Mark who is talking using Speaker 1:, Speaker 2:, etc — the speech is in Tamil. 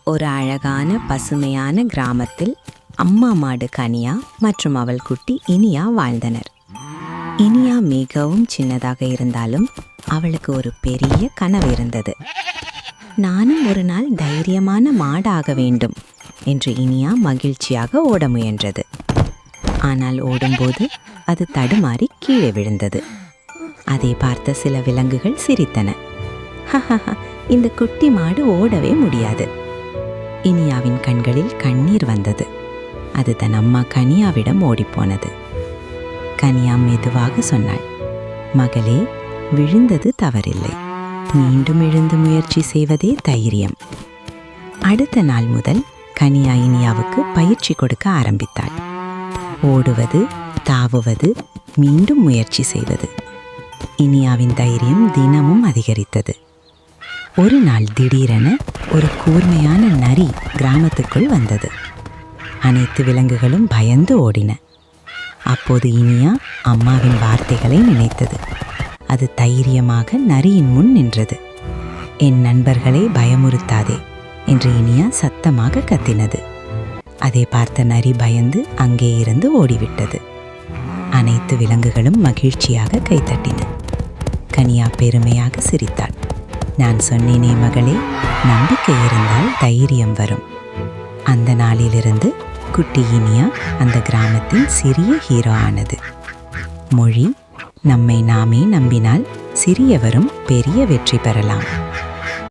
Speaker 1: ஒரு அழகான பசுமையான கிராமத்தில் அம்மா மாடு கனியா மற்றும் அவள் குட்டி இனியா வாழ்ந்தனர். இனியா மிகவும் சின்னதாக இருந்தாலும் அவளுக்கு ஒரு பெரிய கனவு இருந்தது. நானும் ஒரு நாள் தைரியமான மாடாக வேண்டும் என்று இனியா மகிழ்ச்சியாக ஓட முயன்றது. ஆனால் ஓடும்போது அது தடுமாறி கீழே விழுந்தது. அதை பார்த்த சில விலங்குகள் சிரித்தன. இந்த குட்டி மாடு ஓடவே முடியாது. இனியாவின் கண்களில் கண்ணீர் வந்தது. அது தன் அம்மா கனியாவிடம் ஓடிப்போனது. கனியா மெதுவாக சொன்னாள், மகளே, விழுந்தது தவறில்லை, மீண்டும் எழுந்து முயற்சி செய்வதே தைரியம். அடுத்த நாள் முதல் கனியா இனியாவுக்கு பயிற்சி கொடுக்க ஆரம்பித்தாள். ஓடுவது, தாவுவது, மீண்டும் முயற்சி செய்வது. இனியாவின் தைரியம் தினமும் அதிகரித்தது. ஒரு நாள் திடீரென ஒரு கூர்மையான நரி கிராமத்துக்குள் வந்தது. அனைத்து விலங்குகளும் பயந்து ஓடின. அப்போது இனியா அம்மாவின் வார்த்தைகளை நினைத்தது. அது தைரியமாக நரியின் முன் நின்றது. என் நண்பர்களை பயமுறுத்தாதே என்று இனியா சத்தமாக கத்தினது. அதை பார்த்த நரி பயந்து அங்கே இருந்து ஓடிவிட்டது. அனைத்து விலங்குகளும் மகிழ்ச்சியாக கைத்தட்டின. கனியா பெருமையாக சிரித்தாள். நான் சொன்னேனே மகளே, நம்பிக்கை இருந்தால் தைரியம் வரும். அந்த நாளிலிருந்து குட்டி இனியா அந்த கிராமத்தின் சிறிய ஹீரோ ஆனது. மொழி: நம்மை நாமே நம்பினால் சிறியவரும் பெரிய வெற்றி பெறலாம்.